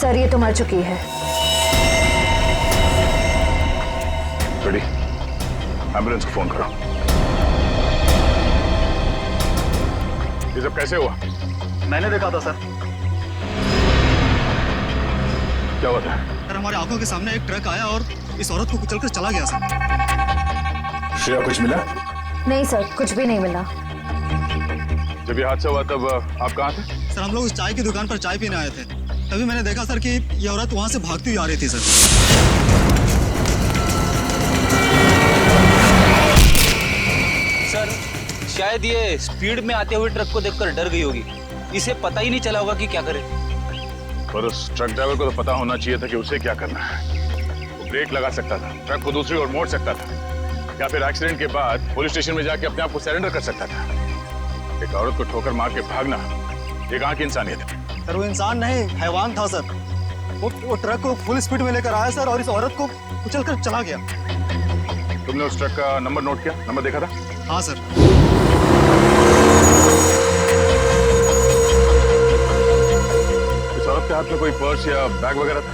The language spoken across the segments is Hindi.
सर ये तो मर चुकी है। रेडी, एम्बुलेंस को फोन करो। ये सब कैसे हुआ? मैंने देखा था सर। क्या हुआ था? सर हमारे आंखों के सामने एक ट्रक आया और इस औरत को कुचलकर चला गया सर। श्रेया कुछ मिला? नहीं सर, कुछ भी नहीं मिला। जब ये हादसा हुआ तब आप कहाँ थे? सर हम लोग उस चाय की दुकान पर चाय पीने आए थे, तभी मैंने देखा सर कि ये औरत वहां से भागती हुई आ रही थी सर। सर शायद ये स्पीड में आते हुए ट्रक को देखकर डर गई होगी, इसे पता ही नहीं चला होगा कि क्या करे। पर उस ट्रक ड्राइवर को तो पता होना चाहिए था कि उसे क्या करना है। वो ब्रेक लगा सकता था, ट्रक को दूसरी ओर मोड़ सकता था, या फिर एक्सीडेंट के बाद पुलिस स्टेशन में जाके अपने आप को सरेंडर कर सकता था। एक औरत को ठोकर मार के भागना ये कहाँ की इंसानियत है? सर वो इंसान नहीं, हैवान था सर। वो ट्रक को फुल स्पीड में लेकर आया सर और इस औरत को कुचलकर चला गया। तुमने उस ट्रक का नंबर नोट किया? नंबर देखा था? हाँ सर। इस औरत के हाथ में कोई पर्स या बैग वगैरह था?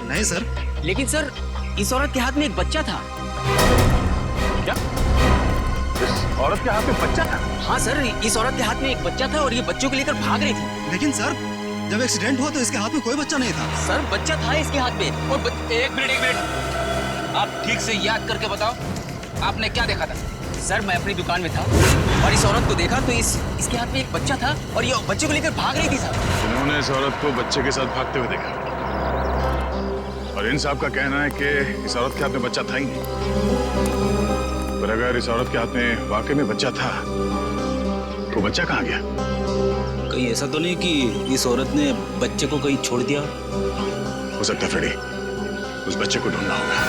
नहीं सर। लेकिन सर इस औरत के हाथ में एक बच्चा था। क्या? इस औरत के हाथ में बच्चा था? हाँ सर, इस औरत के हाथ में एक बच्चा था और ये बच्चों को लेकर भाग रही थी। लेकिन सर जब एक्सीडेंट हुआ तो इसके हाथ में कोई बच्चा नहीं था। सर बच्चा था इसके हाथ में और एक मिनट, आप ठीक से याद करके बताओ, आपने क्या देखा था? सर मैं अपनी दुकान में था और इस औरत को देखा तो इसके हाथ में एक बच्चा था और ये बच्चे को लेकर भाग रही थी सर। उन्होंने इस औरत को बच्चे के साथ भागते हुए देखा और इन साहब का कहना है कि इस औरत के हाथ में बच्चा था ही नहीं। पर अगर इस औरत के हाथ में वाकई में बच्चा था तो बच्चा कहाँ गया? कहीं ऐसा तो नहीं कि इस औरत ने बच्चे को कहीं छोड़ दिया? हो सकता है फ्रेडी, उस बच्चे को ढूंढना होगा।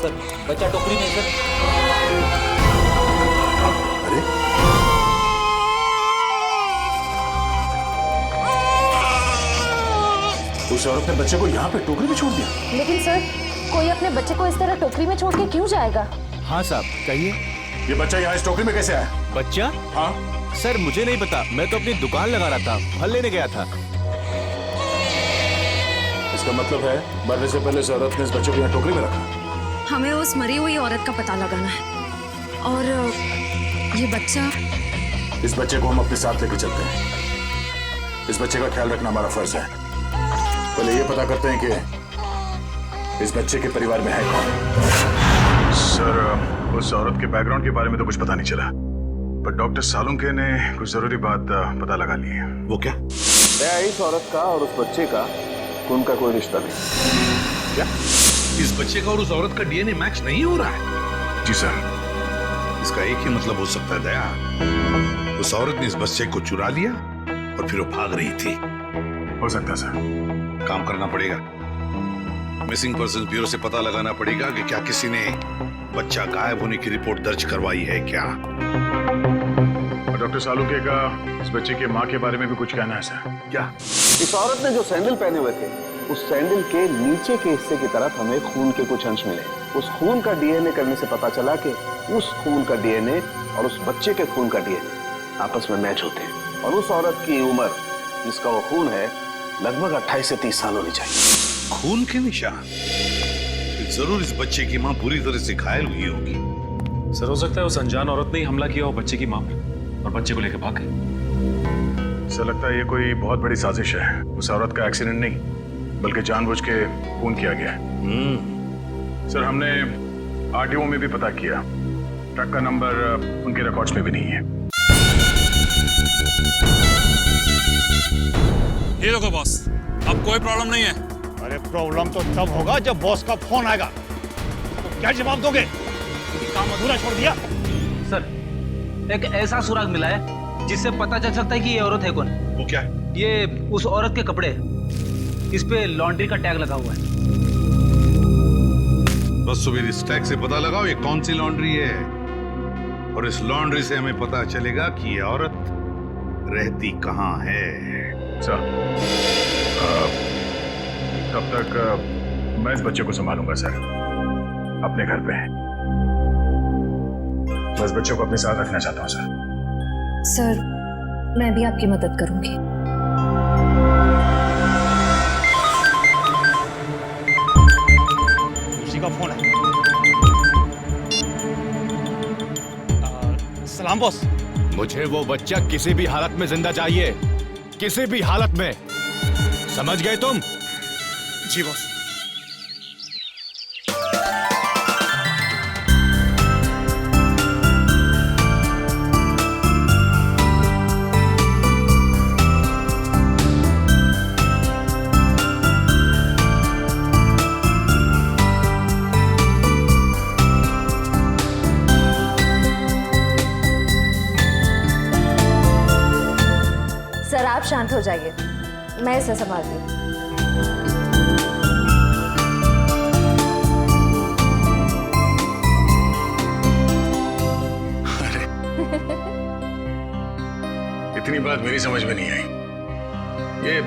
सर बच्चा टोकरी में सर। अरे उस औरत ने बच्चे को यहाँ पे टोकरी में छोड़ दिया। लेकिन सर कोई अपने बच्चे को इस तरह टोकरी में छोड़ के क्यों जाएगा? हाँ साहब कहिए। ये बच्चा यहाँ इस टोकरी में कैसे आया? बच्चा? हाँ सर मुझे नहीं पता, मैं तो अपनी दुकान लगा रहा था, फल लेने गया था। इसका मतलब है मरने से पहले इस औरत ने इस बच्चे को यहाँ टोकरी में रखा। हमें उस मरी हुई औरत का पता लगाना है और ये बच्चा। इस बच्चे को हम अपने साथ लेके चलते हैं। इस बच्चे का ख्याल रखना हमारा फर्ज है। पहले ये पता करते हैं कि इस बच्चे के परिवार में है कौन। सर उस औरत के बैकग्राउंड के बारे में तो कुछ पता नहीं चला, पर डॉक्टर सालुंके ने कुछ जरूरी बात पता लगा ली है। वो क्या? इस औरत का और उस बच्चे का खून का कोई रिश्ता नहीं। क्या? इस बच्चे का और उस औरत का डीएनए मैच नहीं हो रहा है? जी सर। इसका एक ही मतलब हो सकता है दया, उस औरत ने इस बच्चे को चुरा लिया और फिर वो भाग रही थी। हो सकता है सर। काम करना पड़ेगा, मिसिंग पर्सन ब्यूरो से पता लगाना पड़ेगा कि क्या किसी ने बच्चा गायब होने की रिपोर्ट दर्ज करवाई है क्या। डॉक्टर सालुके का इस बच्चे की माँ के बारे में भी कुछ कहना है सर। क्या? इस औरत ने जो सैंडल पहने हुए थे उस सैंडल के नीचे के हिस्से की तरफ हमें खून के कुछ अंश मिले। उस खून का डीएनए करने से पता चला कि उस खून का डीएनए और उस बच्चे के खून का डीएनए आपस में मैच होते हैं और उस औरत की उम्र जिसका वो खून है लगभग 28 से 30 साल होनी चाहिए। खून के निशान? जरूर इस बच्चे की माँ बुरी तरह से घायल हुई होगी। सर हो सकता है उस अनजान औरत ने ही हमला किया हो बच्चे की माँ पर और बच्चे को लेकर भाग गई। सर लगता है ये कोई बहुत बड़ी साजिश है। उस औरत का एक्सीडेंट नहीं बल्कि जानबूझ के खून किया गया है। सर हमने आरटीओ में भी पता किया, ट्रक का नंबर उनके रिकॉर्ड्स में भी नहीं है। ये देखो बॉस, अब कोई प्रॉब्लम नहीं है। अरे प्रॉब्लम तो तब होगा जब बॉस का फोन आएगा। तो क्या जवाब दोगे? ये काम अधूरा छोड़ दिया? सर एक ऐसा सुराग मिला है जिससे पता चल सकता है कि ये औरत है कौन। वो क्या है? ये उस औरत के कपड़े, इस पे लॉन्ड्री का टैग लगा हुआ है। बस सुबह इस टैग से पता लगाओ ये कौन सी लॉन्ड्री है, और इस लॉन्ड्री से हमें पता चलेगा कि ये औरत रहती कहाँ है। सर तब तक मैं इस बच्चे को संभालूंगा सर, अपने घर पे। बस बच्चे को अपने साथ रखना चाहता हूँ सर। सर मैं भी आपकी मदद करूंगी। उसी का फोन है। सलाम बॉस। मुझे वो बच्चा किसी भी हालत में जिंदा चाहिए, किसी भी हालत में, समझ गए तुम? जी बॉस। सर आप शांत हो जाइए, मैं इसे संभालती हूँ। इतनी बात मेरी समझ में नहीं आई। ये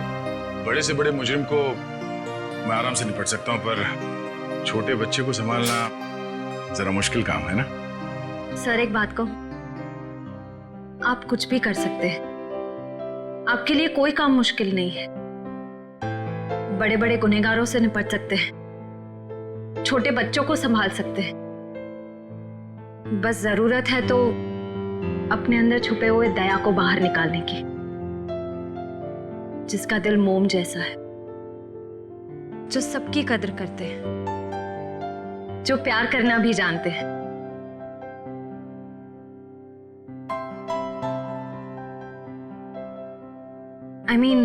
बड़े से बड़े मुजरिम को मैं आराम से निपट सकता हूँ, पर छोटे बच्चे को संभालना जरा मुश्किल काम है ना। सर एक बात कहूं, आप कुछ भी कर सकते हैं, आपके लिए कोई काम मुश्किल नहीं है। बड़े बड़े गुनहगारों से निपट सकते हैं, छोटे बच्चों को संभाल सकते हैं। बस जरूरत है तो अपने अंदर छुपे हुए दया को बाहर निकालने की, जिसका दिल मोम जैसा है, जो सबकी कदर करते हैं, जो प्यार करना भी जानते हैं। I mean,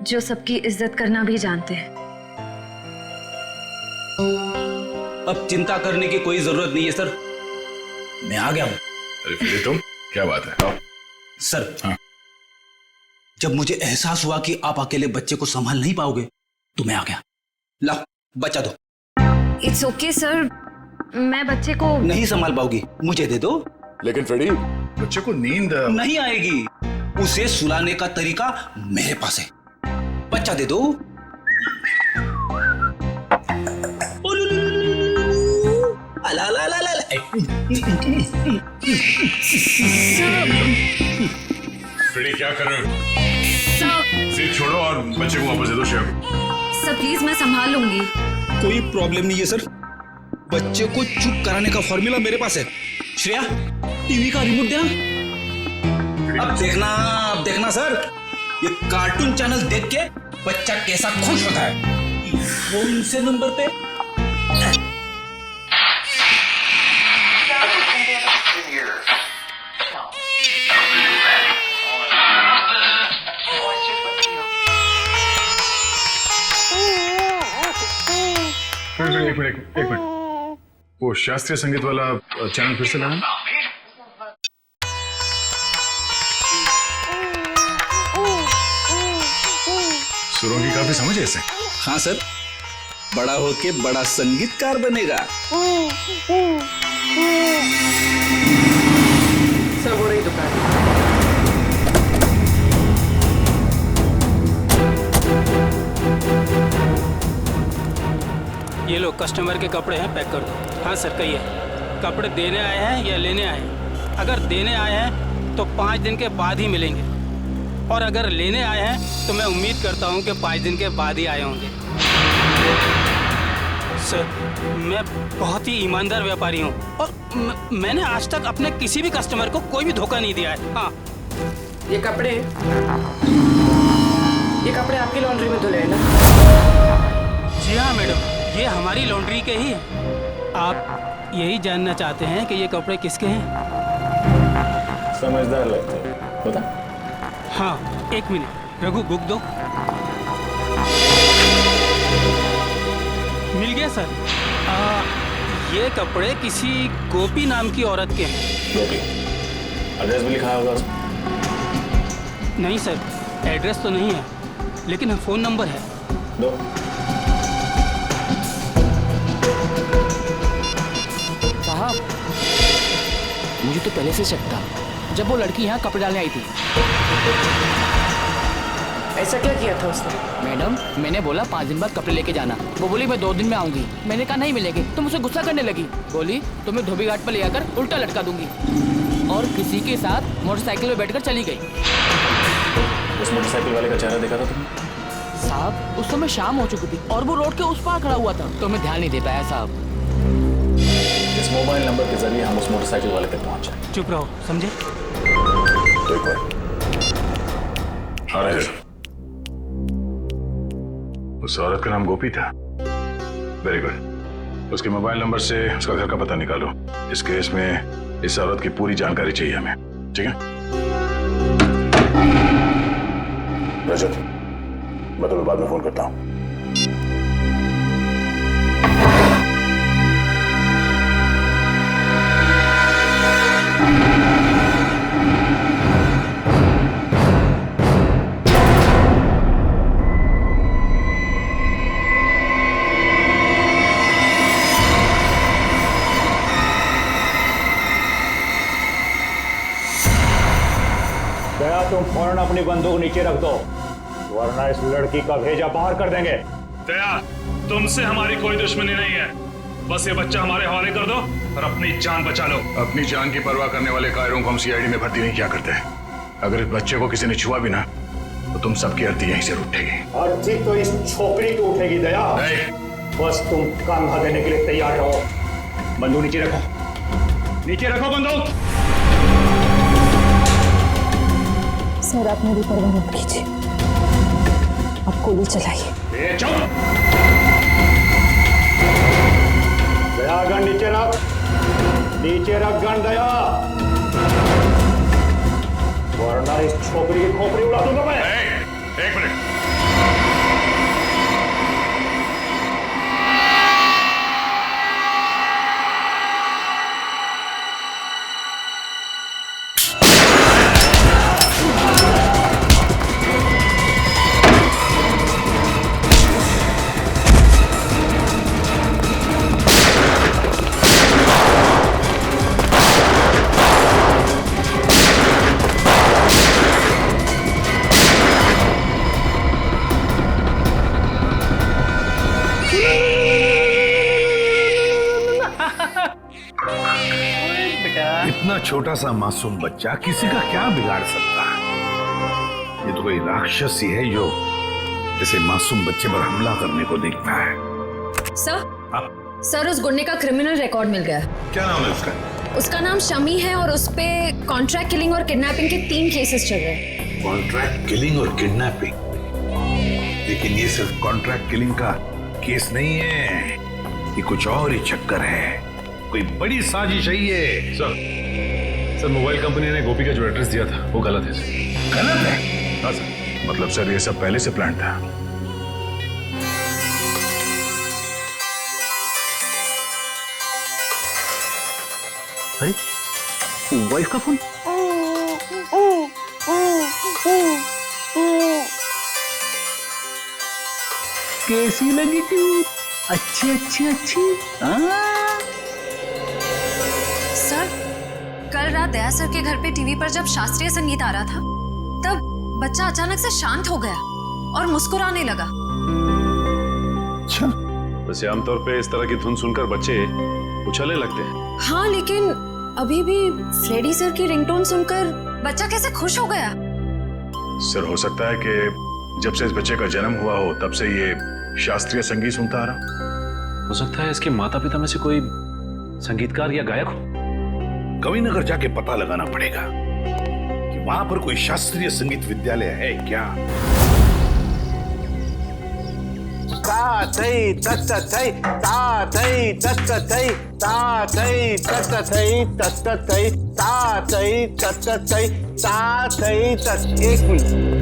जो सबकी इज्जत करना भी जानते हैं। अब चिंता करने की कोई जरूरत नहीं है सर, मैं आ गया हूं। अरे फिर तुम, क्या बात है? आओ। सर हाँ। जब मुझे एहसास हुआ कि आप अकेले बच्चे को संभाल नहीं पाओगे तो मैं आ गया। लाओ बच्चा दो। इट्स ओके सर, मैं बच्चे को नहीं संभाल पाओगी, मुझे दे दो। लेकिन फ्रेडी, बच्चे को नींद नहीं आएगी, उसे सुलाने का तरीका मेरे पास है। बच्चा दे दो। अला ला ला ला। फ्रेडी क्या कर रहे हो? जिद छोड़ो और बच्चे को वापस दे दो श्रेया को। सर प्लीज मैं संभाल लूंगी। कोई प्रॉब्लम नहीं है सर, बच्चे को चुप कराने का फॉर्मूला मेरे पास है। श्रेया टीवी का रिमोट देना। अब देखना सर, ये कार्टून चैनल देख के बच्चा कैसा खुश होता है। फोन से नंबर पे एक मिनट, वो शास्त्रीय संगीत वाला चैनल फिर से लाना। सुरों की काफी समझ है इसे। हाँ सर, बड़ा होके बड़ा संगीतकार बनेगा। सब हो रही दुकान। ये लो कस्टमर के कपड़े हैं, पैक कर दो। हाँ सर कहिए, कपड़े देने आए हैं या लेने आए हैं? अगर देने आए हैं तो 5 दिन के बाद ही मिलेंगे, और अगर लेने आए हैं तो मैं उम्मीद करता हूँ कि 5 दिन के बाद ही आए होंगे। सर मैं बहुत ही ईमानदार व्यापारी हूँ, और मैंने आज तक अपने किसी भी कस्टमर को कोई भी धोखा नहीं दिया है। हाँ ये कपड़े आपकी लॉन्ड्री में धुले हैं ना? जी हाँ मैडम, ये हमारी लॉन्ड्री के ही हैं। आप यही जानना चाहते हैं कि ये कपड़े किसके हैं? समझदार लगते हो, बता। हाँ 1 मिनट, रघु बुक दो। मिल गया सर। ये कपड़े किसी गोपी नाम की औरत के हैं। गोपी, एड्रेस भी लिखा होगा उसमें? नहीं सर, एड्रेस तो नहीं है, लेकिन फ़ोन नंबर है। दो। साहब, मुझे तो पहले से शक था जब वो लड़की यहाँ कपड़े डालने आई थी। ऐसा क्या किया था उसने? मैडम, मैंने बोला 5 दिन बाद कपड़े लेके जाना। वो बोली मैं 2 दिन में आऊंगी। मैंने कहा नहीं मिलेंगे, तो मुझसे गुस्सा करने लगी। बोली तुम्हें धोबी घाट पर ले आकर उल्टा लटका दूंगी, और किसी के साथ मोटरसाइकिल में बैठकर चली गई। उस मोटरसाइकिल वाले का चेहरा देखा था तुमने? साहब, उस समय शाम हो चुकी थी और वो रोड के उस पार खड़ा हुआ था, तो मैं ध्यान नहीं दे पाया साहब। इस मोबाइल नंबर के जरिए हम उस मोटरसाइकिल वाले तक पहुंच जाए। चुप रहो, समझे? तो एक बार उस औरत का नाम गोपी था। Very good. उसके मोबाइल नंबर से उसका घर का पता निकालो। इस केस में इस औरत की पूरी जानकारी चाहिए हमें, ठीक है? रजत, मैं तुम्हें बाद में फोन करता हूं। दया, तुम फौरन अपनी बंदूक नीचे रख दो, वरना इस लड़की का भेजा बाहर कर देंगे। दया, तुमसे हमारी कोई दुश्मनी नहीं है, बस ये बच्चा हमारे हवाले कर दो और अपनी जान बचा लो। अपनी जान की परवाह करने वाले कायरों को हम सीआईडी में भर्ती नहीं किया करते। अगर इस बच्चे को किसी ने छुआ भी ना, तो तुम सबकी अर्थी यहीं से उठेगी। अर्थी तो इस छोकरी की उठेगी। दया, नहीं, बस तुम कांधा देने के लिए तैयार रहो। बंदूक नीचे रखो, नीचे रखो बंदूक। सर, आप मेरी परवाह मत कीजिए, आप गोली चलाइए। चुप! दया, गन नीचे रख, नीचे रख गन दया, वरना इस छोकरी की खोपड़ी उड़ा दूंगा मैं। एक मिनट। इतना छोटा सा मासूम बच्चा किसी का क्या बिगाड़ सकता है? ये तो कोई राक्षस ही है जो ऐसे मासूम बच्चे पर हमला करने को देखता है। सर, उस गुंडे का क्रिमिनल रिकॉर्ड मिल गया। क्या नाम है उसका? उसका नाम शमी है और उस पे कॉन्ट्रैक्ट किलिंग और किडनैपिंग के 3 केसेस चल रहे हैं। कॉन्ट्रैक्ट किलिंग और किडनैपिंग? लेकिन ये सिर्फ कॉन्ट्रैक्ट किलिंग का केस नहीं है, ये कुछ और ही चक्कर है, कोई बड़ी साजिश है ये। सर, मोबाइल कंपनी ने गोपी का जो एड्रेस दिया था वो गलत है सर। गलत है? हाँ सर, मतलब सर ये सब पहले से प्लान था। अरे, वाइफ का फोन। कैसी लगी थी? अच्छी अच्छी अच्छी। सर, कल रात दया सर के घर पे टीवी पर जब शास्त्रीय संगीत आ रहा था, तब बच्चा अचानक से शांत हो गया और मुस्कुराने लगा। अच्छा, वैसे आमतौर पे इस तरह की धुन सुनकर बच्चे उछलने लगते हैं। हाँ, लेकिन अभी भी फ्रेडी सर की रिंगटोन सुनकर बच्चा कैसे खुश हो गया? सर, हो सकता है कि जब से इस बच्चे का जन्म हुआ हो तब से ये शास्त्रीय संगीत सुनता आ रहा। हो सकता है इसके माता पिता में से कोई संगीतकार या गायक हो। कविनगर जाके पता लगाना पड़ेगा कि वहां पर कोई शास्त्रीय संगीत विद्यालय है क्या। एक मिनट।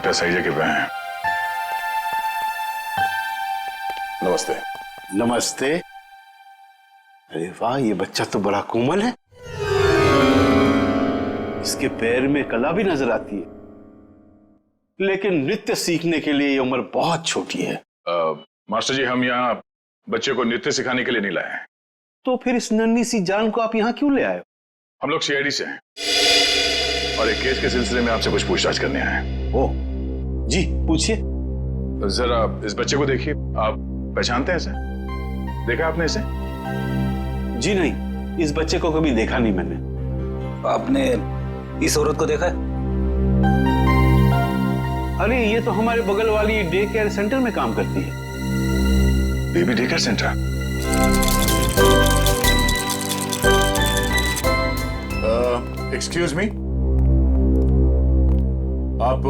लगता है सही जगह पे हैं। नमस्ते। नमस्ते। अरे वाह, ये बच्चा तो बड़ा कोमल है। इसके पैर में कला भी नजर आती है, लेकिन नृत्य सीखने के लिए ये उम्र बहुत छोटी है। मास्टर जी, हम यहाँ बच्चे को नृत्य सिखाने के लिए नहीं लाए हैं। तो फिर इस नन्ही सी जान को आप यहाँ क्यों ले आए? हम लोग सीआईडी से हैं और एक केस के सिलसिले में आपसे कुछ पूछताछ करने आए हैं। ओह जी, पूछिए। जरा इस बच्चे को देखिए। आप पहचानते हैं इसे? देखा आपने इसे? जी नहीं, इस बच्चे को कभी देखा नहीं मैंने। आपने इस औरत को देखा है? अरे ये तो हमारे बगल वाली डे केयर सेंटर में काम करती है। Baby day care centre? Excuse me, आप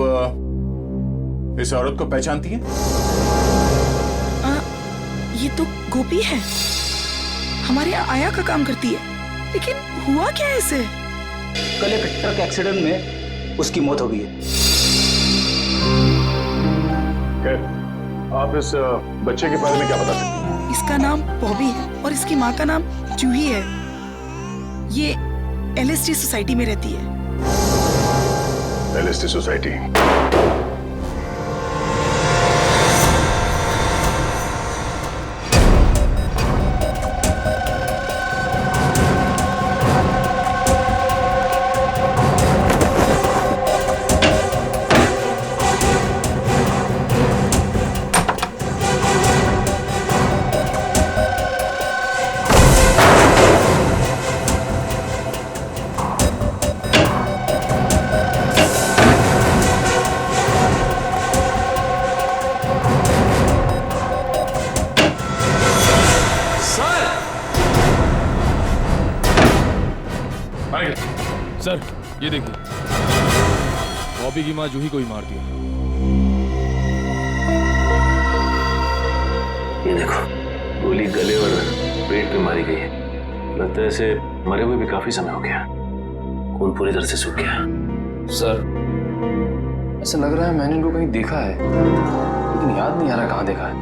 इस औरत को पहचानती हैं? ये तो गोपी है, हमारे यहाँ आया का काम करती है। लेकिन हुआ क्या है इसे? कल एक ट्रक एक्सीडेंट में उसकी मौत हो गई है। आप इस बच्चे के बारे में क्या बता सकते हैं? इसका नाम बॉबी है और इसकी माँ का नाम जूही है। ये एलएसटी सोसाइटी में रहती है। LST society? सर, ये देखिए, बॉबी की माँ जूही को ही मार दिया। ये देखो, गोली गले और पेट पे मारी गई है। लगता है इसे मरे हुए भी काफी समय हो गया। खून पूरी तरह से सूख गया। सर, ऐसा लग रहा है मैंने इनको कहीं देखा है, लेकिन याद नहीं आ रहा कहाँ देखा है।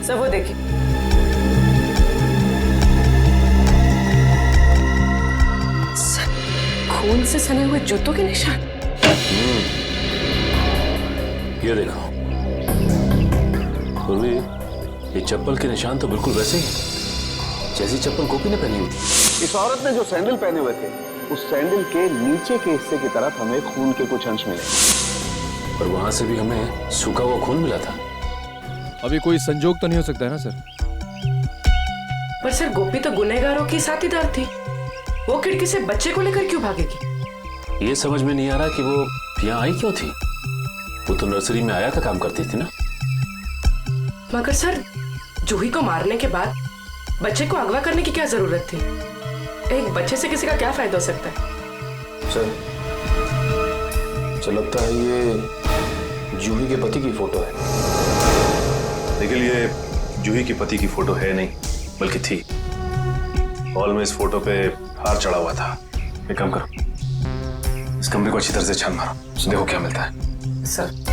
सर वो देखिए। खून से सने हुए जूतों के निशान। ये देखो, पूर्वी, ये चप्पल के निशान तो बिल्कुल वैसे ही जैसी चप्पल गोपी ने पहनी हुई थी। इस औरत ने जो सैंडल पहने हुए थे, उस सैंडल के नीचे के हिस्से की तरफ हमें खून के कुछ अंश मिले और वहां से भी हमें सूखा हुआ खून मिला था। अभी कोई संजोग तो नहीं हो सकता है ना सर? पर सर, गोपी तो गुनहगारों की साथीदार थी। वो खिड़की से बच्चे को लेकर क्यों भागेगी? ये समझ में नहीं आ रहा कि वो यहाँ आई क्यों थी। वो तो नर्सरी में आया का काम करती थी ना। मगर सर, जूही को मारने के बाद बच्चे को अगवा करने की क्या जरूरत थी? एक बच्चे से किसी का क्या फायदा हो सकता है? सर, लगता है ये जूही के पति की फोटो है। लेकिन ये जूही के पति की फोटो है नहीं, बल्कि थी। हॉल में इस फोटो पे हार चढ़ा हुआ था। एक काम करो, इस कमरे को अच्छी तरह से छान मारो, देखो क्या मिलता है। सर,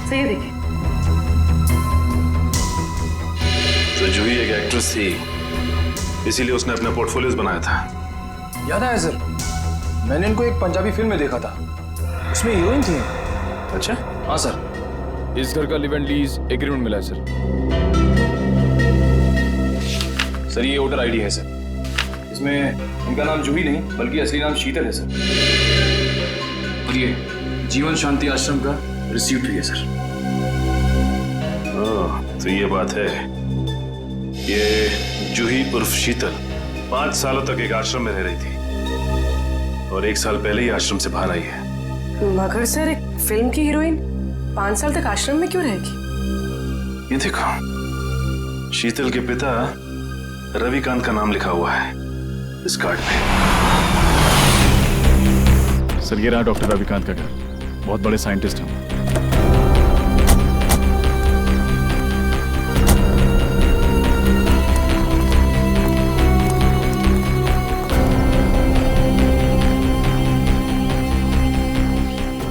ये देखिए। तो जूही एक एक्ट्रेस थी, इसीलिए उसने अपना पोर्टफोलियोज बनाया था। याद आया सर, मैंने इनको एक पंजाबी फिल्म में देखा था, उसमें हीरोइन थी। अच्छा? हाँ सर। इस घर का लिव एंड लीज एग्रीमेंट मिला है सर। सर, ये वोटर आईडी है सर। इसमें इनका नाम जूही नहीं बल्कि असली नाम शीतल है सर। और ये जीवन शांति आश्रम का रिसीप्ट भी है सर। तो ये बात है। ये जूही उर्फ शीतल 5 सालों तक एक आश्रम में रह रही थी और 1 साल पहले ही आश्रम से बाहर आई है। मगर सर, एक फिल्म की हीरोइन 5 साल तक आश्रम में क्यों रहेगी? ये देखो, शीतल के पिता रविकांत का नाम लिखा हुआ है इस कार्ड में। सर, ये रहा डॉक्टर रविकांत का घर। बहुत बड़े साइंटिस्ट हैं।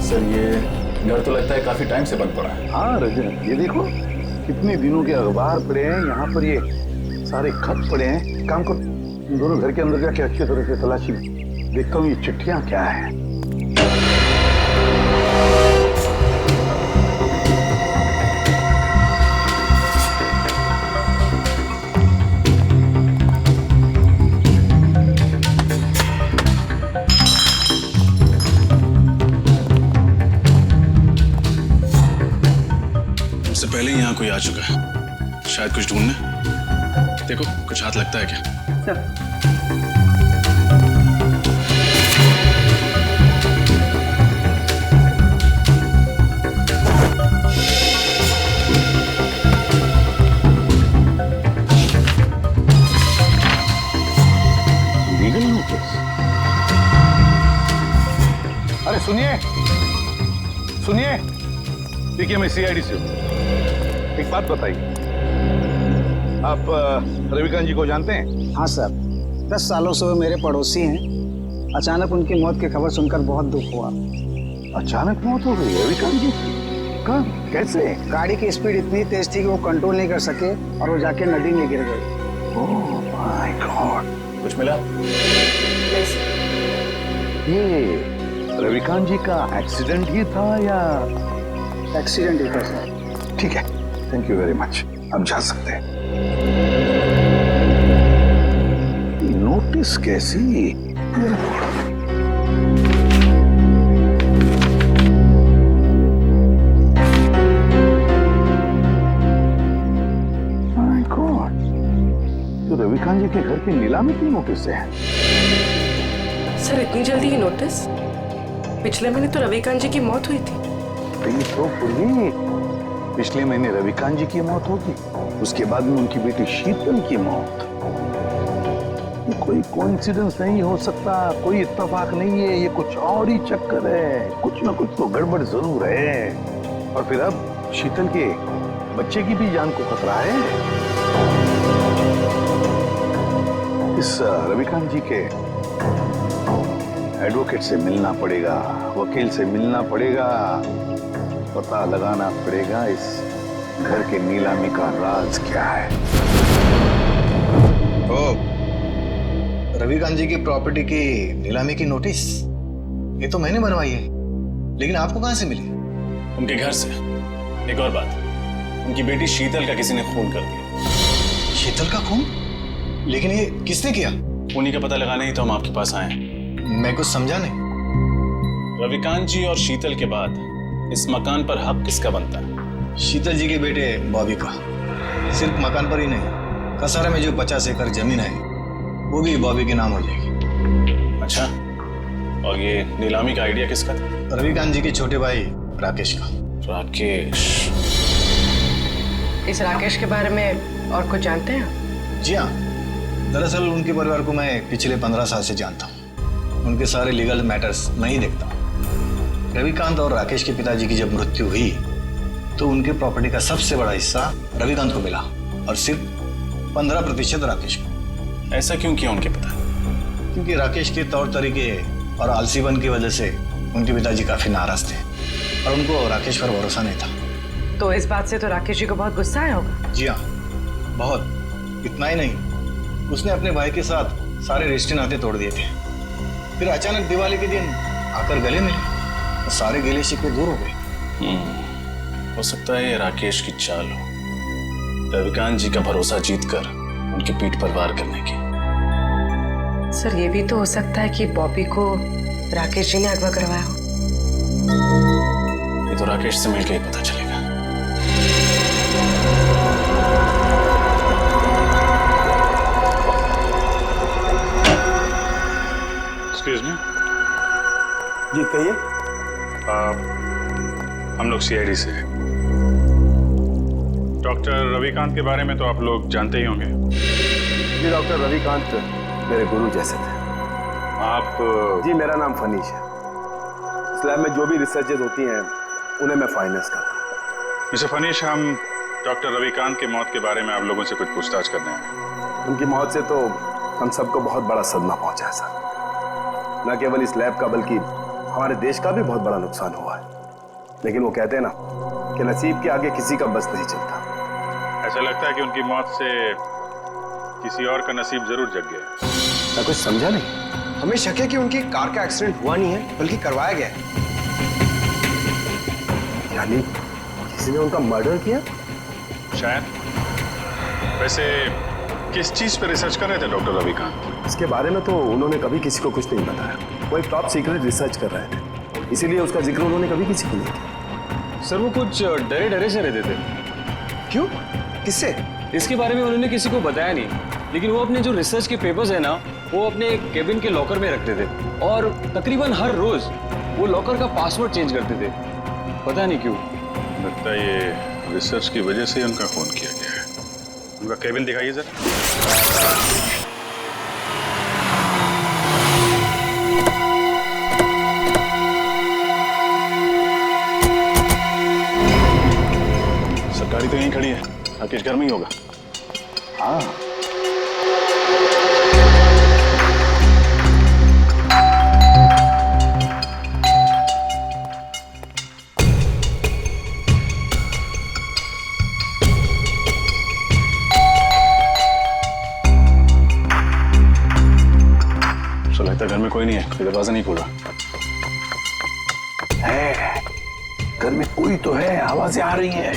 सर, ये घर तो लगता है काफी टाइम से बंद पड़ा है। हाँ रजन, ये देखो कितने दिनों के अखबार पड़े हैं यहाँ पर, ये सारे खत पड़े हैं। काम करो, इन दोनों घर के अंदर जाके अच्छी तरह से तलाशी देखता हूँ ये चिट्ठियाँ क्या है। इससे पहले ही यहाँ कोई आ चुका है, शायद कुछ ढूंढने। देखो, कुछ हाथ लगता है क्या? Legal notice? अरे सुनिए सुनिए, देखिए मैं सीआईडी से हूँ। एक बात बताइए, आप रविकांत जी को जानते हैं? हाँ सर, 10 सालों से वो मेरे पड़ोसी हैं। अचानक उनकी मौत की खबर सुनकर बहुत दुख हुआ। अचानक मौत हो गई रविकांत जी? कब, कैसे? गाड़ी की स्पीड इतनी तेज थी कि वो कंट्रोल नहीं कर सके और वो जाके नदी में गिर गए। Oh my God. कुछ मिला? ये रविकांत जी का एक्सीडेंट ही था या? एक्सीडेंट ही था सर। ठीक है, थैंक यू वेरी मच, आप जा सकते हैं। नोटिस कैसी? माय गॉड, तो रविकांत जी के घर की नीलामी की नोटिस है। सर, इतनी जल्दी ही नोटिस? पिछले महीने तो रविकांत जी की मौत हुई थी। तो पूर्वी पिछले महीने रविकांत जी की मौत होगी, उसके बाद में उनकी बेटी शीतल की मौत। ये कोई कोइंसिडेंस नहीं हो सकता, कोई इत्तेफाक नहीं है, ये कुछ और ही चक्कर है। कुछ ना कुछ तो गड़बड़ जरूर है। और फिर अब शीतल के बच्चे की भी जान को खतरा है। इस रविकांत जी के एडवोकेट से मिलना पड़ेगा, वकील से मिलना पड़ेगा, पता लगाना पड़ेगा इस घर के नीलामी का राज क्या है। ओ, रविकांत जी की प्रॉपर्टी की नीलामी की नोटिस ये तो मैंने बनवाई है, लेकिन आपको कहां से मिली? उनके घर से। एक और बात, उनकी बेटी शीतल का किसी ने खून कर दिया। शीतल का खून? लेकिन ये किसने किया? उन्हीं का पता लगाने ही तो हम आपके पास आए हैं। मैं कुछ समझा नहीं। रविकांत जी और शीतल के बाद इस मकान पर हक किसका बनता है? शीतल जी के बेटे बॉबी का। सिर्फ मकान पर ही नहीं, कसारा में जो 50 एकड़ जमीन है वो भी बॉबी के नाम हो जाएगी। अच्छा, और ये नीलामी का आइडिया किसका था? रविकांत जी के छोटे भाई राकेश का। राकेश? इस राकेश के बारे में और कुछ जानते हैं? जी हाँ, दरअसल उनके परिवार को मैं पिछले 15 साल से जानता हूँ। उनके सारे लीगल मैटर्स मैं ही देखता हूँ। रविकांत और राकेश के पिताजी की जब मृत्यु हुई तो उनके प्रॉपर्टी का सबसे बड़ा हिस्सा रविकांत को मिला और सिर्फ 15% राकेश को। ऐसा क्यों किया उनके पिता? क्योंकि राकेश के तौर तरीके और आलसीपन की वजह से उनके पिताजी काफी नाराज थे और उनको राकेश पर भरोसा नहीं था। तो इस बात से तो राकेश जी को बहुत गुस्सा आया होगा। जी हाँ, बहुत। इतना ही नहीं, उसने अपने भाई के साथ सारे रिश्ते नाते तोड़ दिए थे। फिर अचानक दिवाली के दिन आकर गले मिले और सारे गिले शिकवे दूर हो गए। हो सकता है ये राकेश की चाल हो, रविकांत जी का भरोसा जीतकर उनकी पीठ पर वार करने की। सर, ये भी तो हो सकता है कि बॉबी को राकेश जी ने अगवा करवाया हो। ये तो राकेश से मिलकर ही पता चलेगा। Excuse me. जी कहिए। हम लोग सीआईडी से हैं। डॉक्टर रविकांत के बारे में तो आप लोग जानते ही होंगे। जी डॉक्टर रविकांत मेरे गुरु जैसे थे। आप? जी मेरा नाम फनीश है। इस लैब में जो भी रिसर्चेज होती हैं उन्हें मैं फाइनेंस करता हूँ। मिस्टर फनीश, हम डॉक्टर रविकांत की मौत के बारे में आप लोगों से कुछ पूछताछ करने हैं। उनकी मौत से तो हम सबको बहुत बड़ा सदमा पहुंचा है सर। न केवल इस लैब का बल्कि हमारे देश का भी बहुत बड़ा नुकसान हुआ है। लेकिन वो कहते हैं ना कि नसीब के आगे किसी का बस नहीं चलता। ऐसा लगता है कि उनकी मौत से किसी और का नसीब जरूर जग गया। मैं कुछ समझा नहीं। हमें शक है कि उनकी कार का एक्सीडेंट हुआ नहीं है बल्कि करवाया गया है। यानी किसी ने उनका मर्डर किया? शायद। वैसे किस चीज पे रिसर्च कर रहे थे डॉक्टर रविकांत? इसके बारे में तो उन्होंने कभी किसी को कुछ नहीं बताया। वो एक टॉप सीक्रेट रिसर्च कर रहे थे, इसीलिए उसका जिक्र उन्होंने कभी किसी को नहीं किया। सर वो कुछ डरे डरे से रहते थे। क्यों? किससे? इसके बारे में उन्होंने किसी को बताया नहीं, लेकिन वो अपने जो रिसर्च के पेपर्स है ना वो अपने केबिन के लॉकर में रखते थे और तकरीबन हर रोज वो लॉकर का पासवर्ड चेंज करते थे। पता नहीं क्यों। लगता है ये रिसर्च की वजह से ही उनका खून किया गया है। उनका केबिन दिखाइए जरा। सरकारी तो यहीं खड़ी है, राकेश घर में ही होगा। हाँ लगता है घर में कोई नहीं है, कोई दरवाजा नहीं खोला है। घर में कोई तो है, आवाजें आ रही हैं।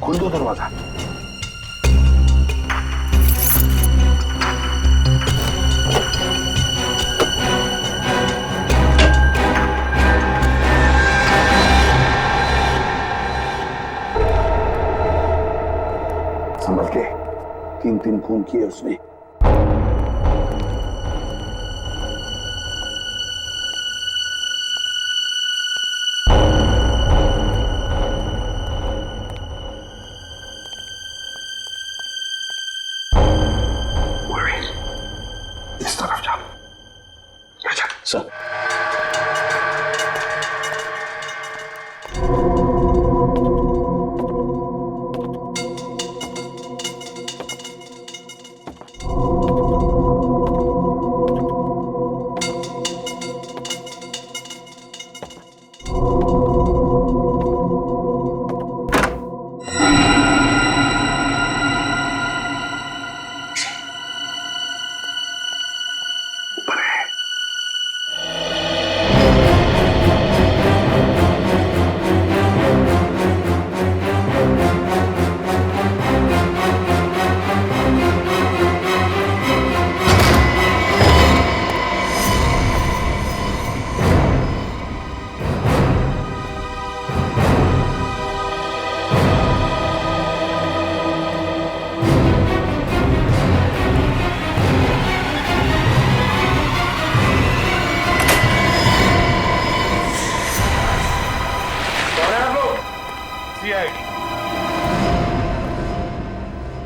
खोल दो दरवाजा। संभल के। 3 खून किए उसने।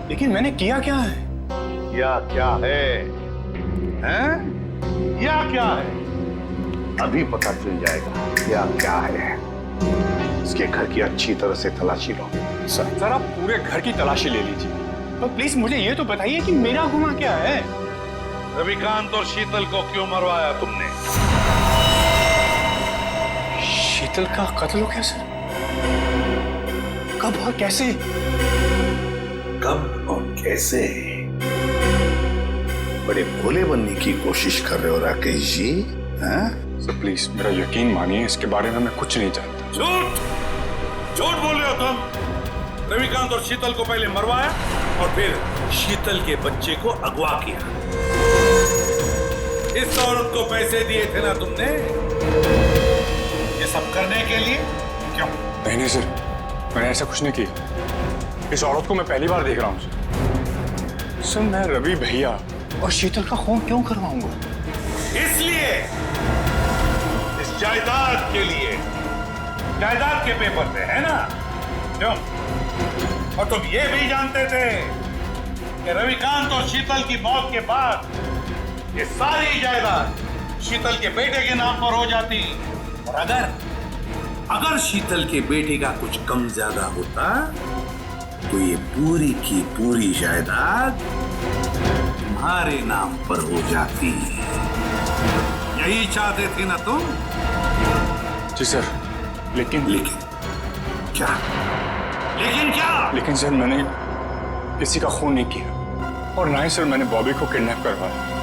लेकिन मैंने किया क्या है? क्या है? हैं? क्या है? अभी पता चल जाएगा क्या है। इसके घर की अच्छी तरह से तलाशी लो। सर आप पूरे घर की तलाशी ले लीजिए, तो प्लीज मुझे ये तो बताइए कि मेरा गुनाह क्या है? रविकांत और शीतल को क्यों मरवाया तुमने? शीतल का कत्ल हो गया सर? कब और कैसे? कब और कैसे? बड़े भोले बनने की कोशिश कर रहे हो राकेश जी। सर प्लीज मेरा यकीन मानिए, इसके बारे में मैं कुछ नहीं जानता। झूठ बोल रहे हो तुम। रविकांत और शीतल को पहले मरवाया और फिर शीतल के बच्चे को अगवा किया। इस औरत को पैसे दिए थे ना तुमने ये सब करने के लिए? क्यों? नहीं सर, मैंने ऐसा कुछ नहीं किया। इस औरत को मैं पहली बार देख रहा हूँ सर। मैं रवि भैया और शीतल का खून क्यों करवाऊंगा? लिए, इस जायदाद के लिए। जायदाद के पेपर थे, है ना? क्यों? और तुम ये भी जानते थे कि रविकांत और शीतल की मौत के बाद ये सारी जायदाद शीतल के बेटे के नाम पर हो जाती, और अगर शीतल के बेटे का कुछ कम ज्यादा होता तो ये पूरी की पूरी जायदाद तुम्हारे नाम पर हो जाती। यही चाहते थे ना तुम? जी सर, लेकिन क्या? लेकिन क्या? लेकिन सर, मैंने किसी का खून नहीं किया, और ना ही सर मैंने बॉबी को किडनैप करवाया।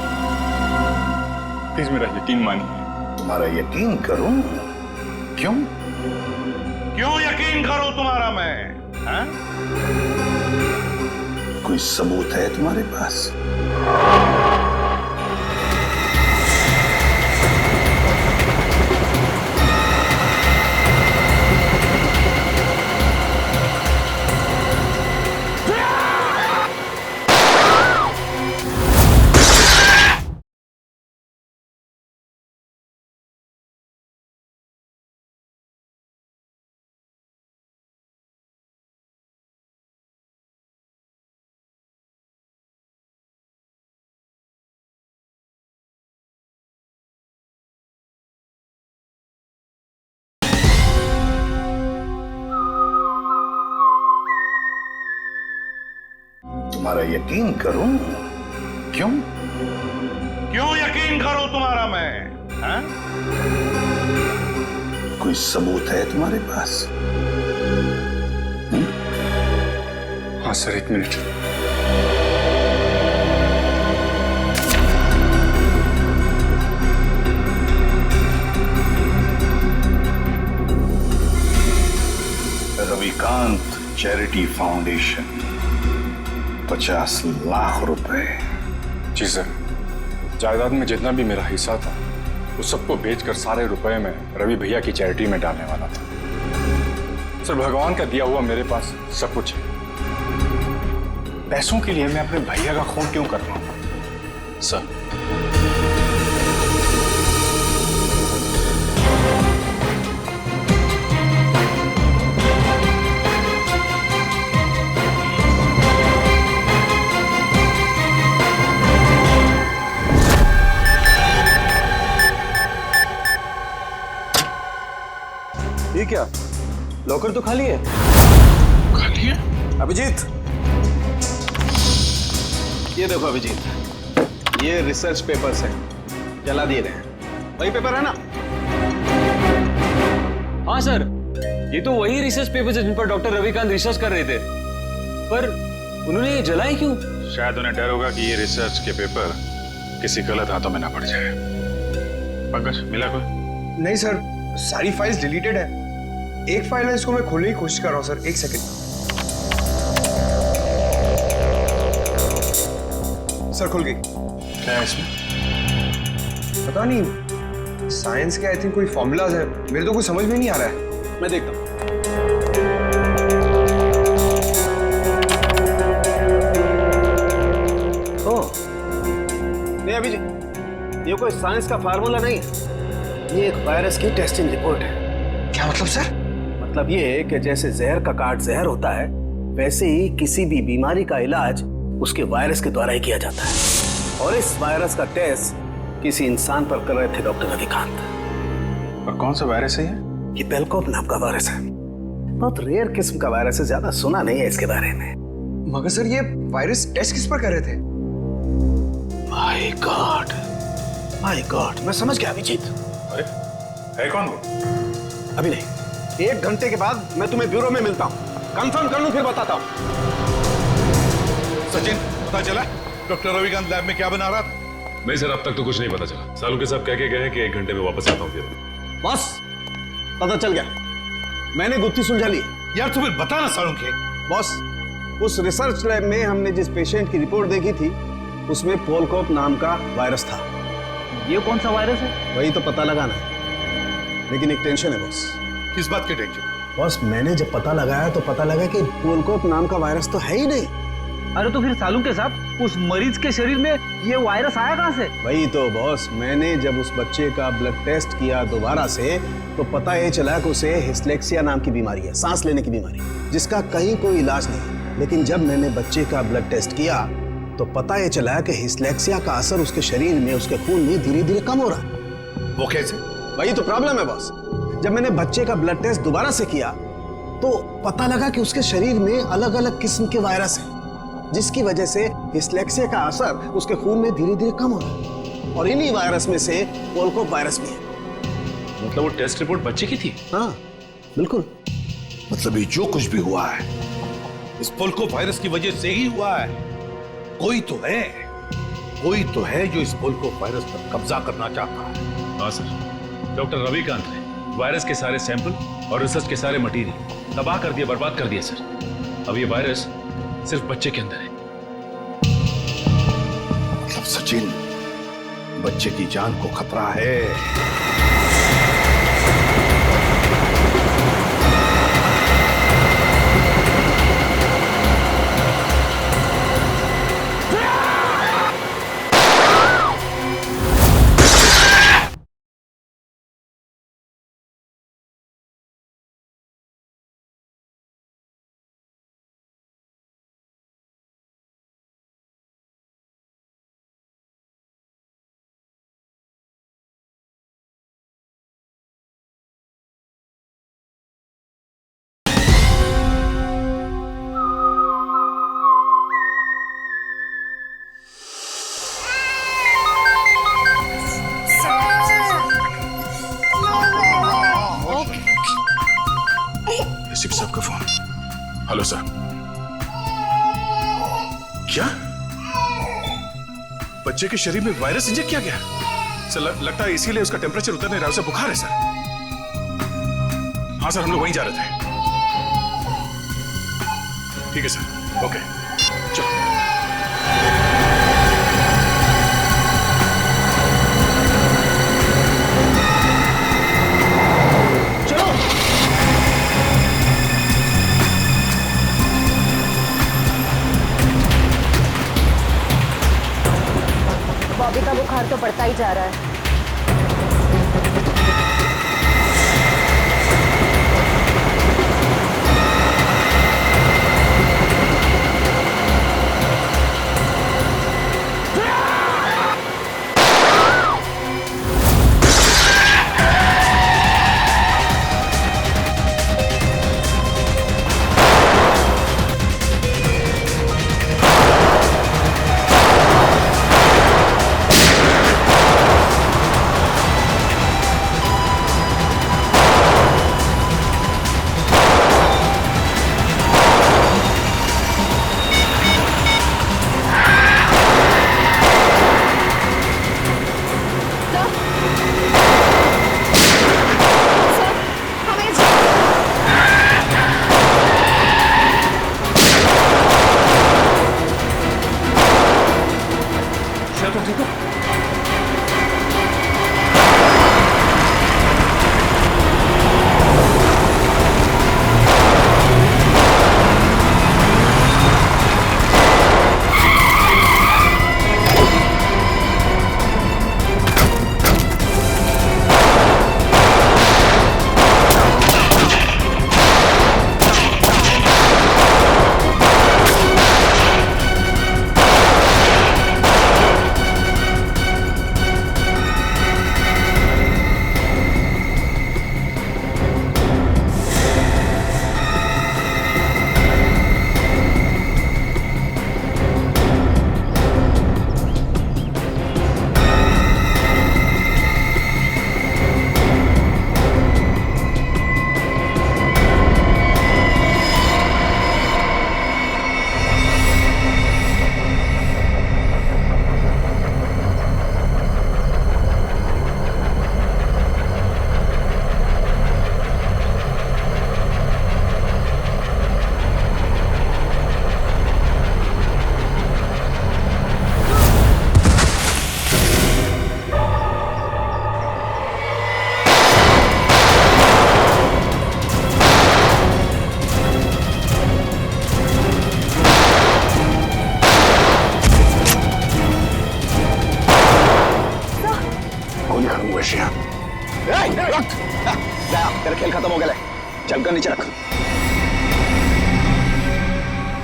प्लीज मेरा यकीन मानिए। तुम्हारा यकीन करूं? क्यों? क्यों यकीन करूं तुम्हारा मैं? हाँ? कोई सबूत है तुम्हारे पास? तुम्हारा यकीन करूं? क्यों? क्यों यकीन करूं तुम्हारा मैं? हाँ? कोई सबूत है तुम्हारे पास? हाँ सर, एक minute. Ravikant charity foundation, 50 lakh रुपए। जी सर, जायदाद में जितना भी मेरा हिस्सा था उस सबको बेचकर सारे रुपए में रवि भैया की चैरिटी में डालने वाला था। सर, भगवान का दिया हुआ मेरे पास सब कुछ है। पैसों के लिए मैं अपने भैया का खून क्यों कर रहा हूं? सर, ये क्या? लॉकर तो खाली है। खाली है? अभिजीत, ये देखो अभिजीत, ये रिसर्च पेपर्स हैं, जला दिए गए हैं। वही पेपर है ना? हाँ सर, ये तो वही रिसर्च पेपर्स है जिन पर डॉक्टर रविकांत रिसर्च कर रहे थे, पर उन्होंने ये जलाए क्यों? शायद उन्हें डर होगा कि ये रिसर्च के पेपर किसी गलत हाथों में ना पड़ जाए। पंकज, मिला कोई? नहीं सर, सारी फाइल्स डिलीटेड है। एक फाइल है, इसको मैं खोलने की कोशिश कर रहा हूँ सर, एक सेकंड। सर, खुल गई। क्या है इसमें? पता नहीं, साइंस के आई थिंक कोई फॉर्मूलाज है, मेरे तो कुछ समझ में नहीं आ रहा है। मैं देखता हूँ। ओह, नहीं अभिजीत, ये कोई साइंस का फार्मूला नहीं है, ये एक वायरस की टेस्टिंग रिपोर्ट है। क्या मतलब सर? मतलब ये है कि जैसे जहर का काट जहर होता है, वैसे ही किसी भी बीमारी का इलाज उसके वायरस के द्वारा ही किया जाता है। और इस वायरस का टेस्ट किसी इंसान पर कर रहे थे डॉक्टर रविकांत। और कौन सा वायरस है ये पेलकॉप नाम का वायरस है। बहुत रेयर किस्म का वायरस है, ज्यादा सुना नहीं है इसके बारे में। मगर सर, ये वायरस टेस्ट किस पर कर रहे थे? माय गॉड, माय गॉड, मैं समझ गया अभिजीत। अरे, है कौन वो? अभी नहीं, 1 घंटे के बाद मैं तुम्हें ब्यूरो में मिलता हूँ, कंफर्म कर लूं फिर बताता हूँ। सचिन, पता चला डॉक्टर रविकांत लैब में क्या बना रहा था? नहीं सर, अब तक तो कुछ नहीं पता चला। सालू साहब कह के गए हैं कि 1 घंटे में वापस आता हूँ फिर। बस पता चल गया, मैंने गुत्थी सुलझा ली। यार तू फिर बता ना सालू के। बॉस, उस रिसर्च लैब में हमने जिस पेशेंट की रिपोर्ट देखी थी उसमें पोलकॉप नाम का वायरस था। ये कौन सा वायरस है? वही तो पता लगाना है, लेकिन एक टेंशन है बॉस। किस बात की टेंशन? बॉस, मैंने जब पता लगाया तो पता लगा कि पोलकॉप नाम का वायरस तो है ही नहीं। अरे तो फिर सालू के साहब उस मरीज के शरीर में ये वायरस आया कहाँ से? वही तो बॉस, मैंने जब उस बच्चे का ब्लड टेस्ट किया दोबारा से तो पता ये चला कि उसे हिस्लेक्सिया नाम की बीमारी है, सांस लेने की बीमारी, जिसका कहीं कोई इलाज नहीं। लेकिन जब मैंने बच्चे का ब्लड टेस्ट किया तो पता ये चला कि हिस्लेक्सिया का असर उसके शरीर में, उसके खून में धीरे धीरे कम हो रहा है। वो कैसे? वही तो प्रॉब्लम है बॉस। जब मैंने बच्चे का ब्लड टेस्ट दोबारा से किया तो पता लगा कि उसके शरीर में अलग अलग किस्म के वायरस हैं, जिसकी वजह से हिस्लेक्सिया का असर उसके खून में धीरे धीरे कम हो रहा है। और इन्हीं वायरस में से पोलको वायरस भी है। मतलब वो टेस्ट रिपोर्ट बच्चे की थी? हाँ बिल्कुल। मतलब ये जो कुछ भी हुआ है इस पोलको वायरस की वजह से ही हुआ है। कोई तो है जो इस पोलको वायरस पर कब्जा करना चाहता है। हाँ सर, डॉक्टर रविकांत ने वायरस के सारे सैंपल और रिसर्च के सारे मटेरियल तबाह कर दिया, बर्बाद कर दिया सर। अब ये वायरस सिर्फ बच्चे के अंदर है। मतलब सचिन, बच्चे की जान को खतरा है। एसपी साहब का फोन। Hello sir. क्या बच्चे के शरीर में वायरस इंजेक्ट किया गया? सर लगता है इसीलिए उसका टेम्परेचर उतर नहीं रहा, उसे बुखार है सर। हाँ सर, हम लोग वहीं जा रहे थे। ठीक है सर, ओके चलो। बॉबी का बुखार तो बढ़ता ही जा रहा है।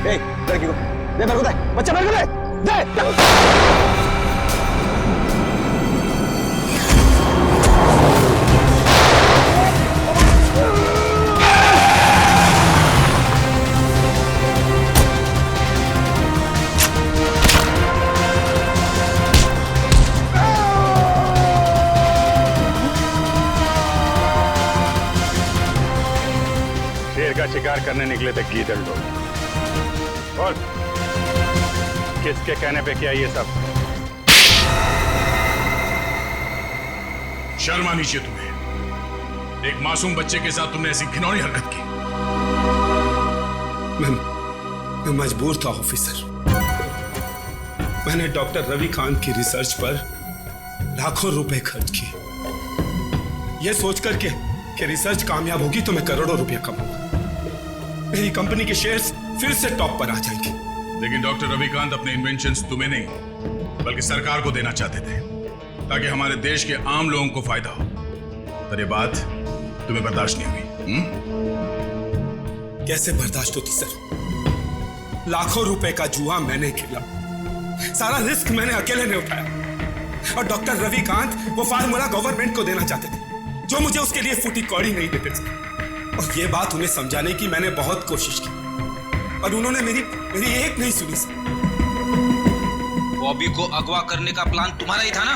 ए, लड़की को दे, मेरे को दे, बच्चा मेरे को दे, दे। शेर का शिकार करने निकले थे गीदड़ लोग। बोल, किसके कहने पे किया ये सब? शर्म आनी चाहिए तुम्हें। एक मासूम बच्चे के साथ तुमने ऐसी घिनौनी हरकत की। मैं मजबूर था ऑफिसर। मैंने डॉक्टर रविकांत की रिसर्च पर लाखों रुपए खर्च किए, यह सोचकर कि रिसर्च कामयाब होगी तो मैं करोड़ों रुपए कमाऊंगा, मेरी कंपनी के शेयर्स फिर से टॉप पर आ जाएंगे। लेकिन डॉक्टर रविकांत अपने इन्वेंशंस तुम्हें नहीं बल्कि सरकार को देना चाहते थे, ताकि हमारे देश के आम लोगों को फायदा हो। पर ये बात तुम्हें बर्दाश्त नहीं हुई। कैसे बर्दाश्त होती सर? लाखों रुपए का जुआ मैंने खेला, सारा रिस्क मैंने अकेले ने उठाया, और डॉक्टर रविकांत वो फार्मूला गवर्नमेंट को देना चाहते थे, जो मुझे उसके लिए फूटी कौड़ी नहीं देते थे। और ये बात उन्हें समझाने की मैंने बहुत कोशिश की, और उन्होंने मेरी एक नहीं सुनी सर। बॉबी को अगवा करने का प्लान तुम्हारा ही था ना?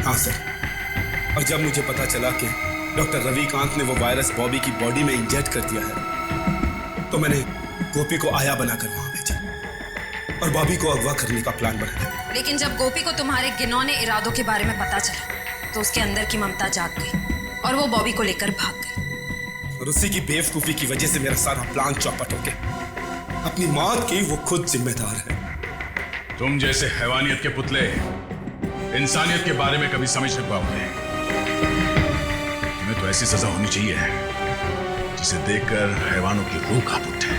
हाँ सर, और जब मुझे पता चला कि डॉक्टर रविकांत ने वो वायरस बॉबी की बॉडी में इंजेक्ट कर दिया है, तो मैंने गोपी को आया बनाकर वहां भेजा और बॉबी को अगवा करने का प्लान बनाया। लेकिन जब गोपी को तुम्हारे घिनौने इरादों के बारे में पता चला, तो उसके अंदर की ममता जाग गई और वो बॉबी को लेकर भाग गई। और उसी की बेवकूफी की वजह से मेरा सारा प्लान चौपट हो गया। अपनी मौत की वो खुद जिम्मेदार है। तुम जैसे हैवानियत के पुतले इंसानियत के बारे में कभी समझ नहीं पाओगे। तुम्हें तो ऐसी सजा होनी चाहिए जिसे देखकर हैवानों की रूह कांप उठे।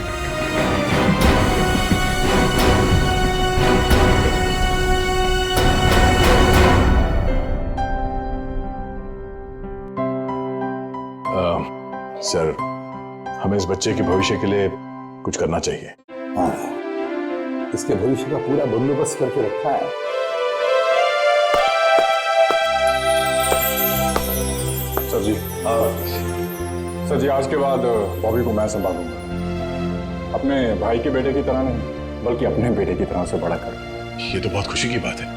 सर, हमें इस बच्चे के भविष्य के लिए कुछ करना चाहिए। हाँ, इसके भविष्य का पूरा बंदोबस्त करके रखा है। सर जी, आज के बाद बॉबी को मैं संभालूंगा, अपने भाई के बेटे की तरह नहीं बल्कि अपने बेटे की तरह से बड़ा कर। ये तो बहुत खुशी की बात है,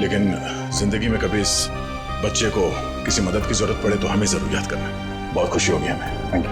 लेकिन जिंदगी में कभी इस बच्चे को किसी मदद की जरूरत पड़े तो हमें जरूर याद करना। बहुत खुशी होगी हमें। Thank you.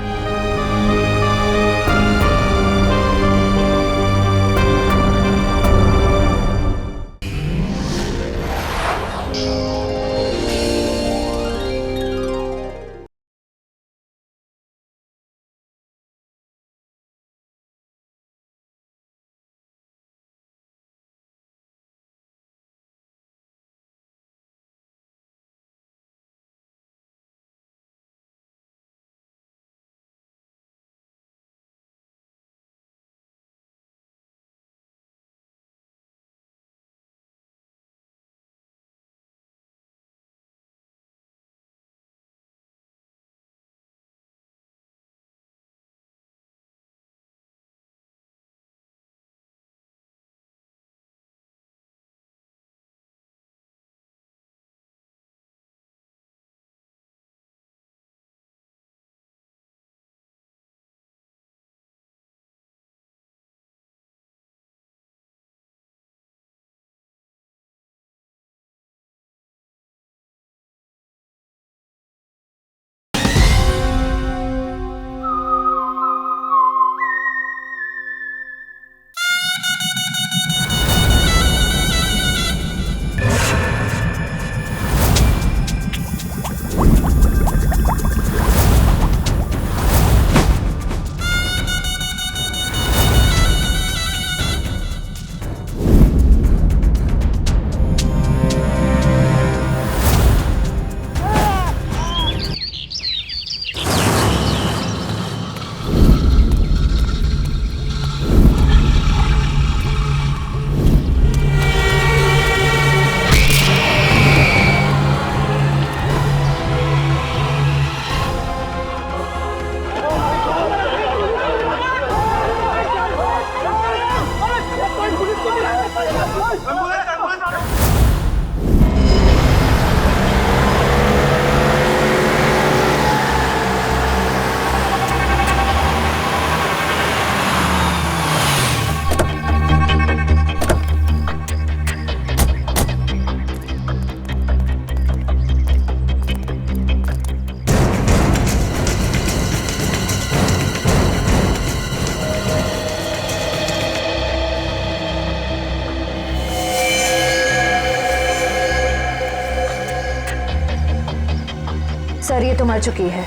चुकी है।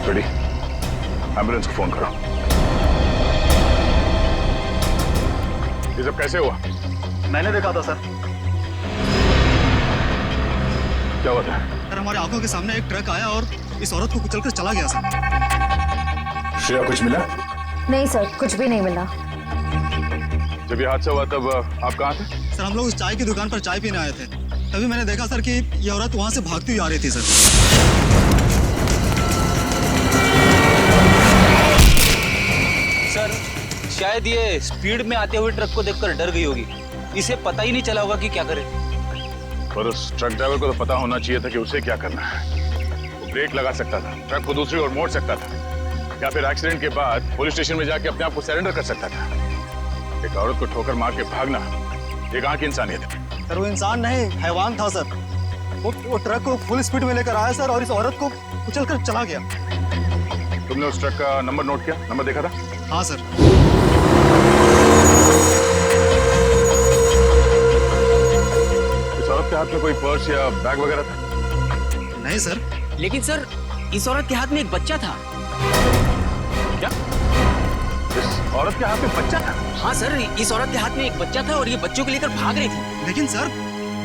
रेडी, एम्बुलेंस को फोन करो। ये सब कैसे हुआ? मैंने देखा था सर। क्या हुआ था? सर हमारे आंखों के सामने एक ट्रक आया और इस औरत को कुचलकर चला गया सर। श्रेया, कुछ मिला? नहीं सर, कुछ भी नहीं मिला। जब ये हादसा हुआ तब आप कहाँ थे? सर हम लोग उस चाय की दुकान पर चाय पीने आए थे, तभी मैंने देखा सर कि ये औरत वहां से भागती हुई आ रही थी सर। सर शायद ये स्पीड में आते हुए ट्रक को देखकर डर गई होगी, इसे पता ही नहीं चला होगा कि क्या करे। पर उस ट्रक ड्राइवर को तो पता होना चाहिए था कि उसे क्या करना है। वो ब्रेक लगा सकता था, ट्रक को दूसरी ओर मोड़ सकता था, या फिर एक्सीडेंट के बाद पुलिस स्टेशन में जाके अपने आप को सरेंडर कर सकता था। एक औरत को ठोकर मार के भागना ये कहाँ की इंसानियत है? सर वो इंसान नहीं, हैवान था सर। वो ट्रक को फुल स्पीड में लेकर आया सर और इस औरत को कुचलकर चला गया। तुमने उस ट्रक का नंबर नोट किया? नंबर देखा था? हाँ सर। इस औरत के हाथ में कोई पर्स या बैग वगैरह था? नहीं सर। लेकिन सर इस औरत के हाथ में एक बच्चा था। क्या? इस औरत के हाथ में बच्चा था? हाँ सर, इस औरत के हाथ में एक बच्चा था और ये बच्चों को लेकर भाग रही थी। लेकिन सर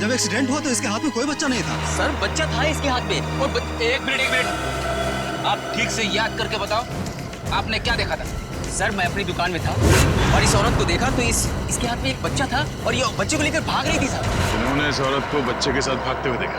जब एक्सीडेंट हुआ तो इसके हाथ में कोई बच्चा नहीं था। सर बच्चा था इसके हाथ में और एक मिनट आप ठीक से याद करके बताओ, आपने क्या देखा था? सर मैं अपनी दुकान में था और इस औरत को देखा तो इसके हाथ में एक बच्चा था और ये बच्चे को लेकर भाग रही थी सर। उन्होंने इस औरत को बच्चे के साथ भागते हुए देखा।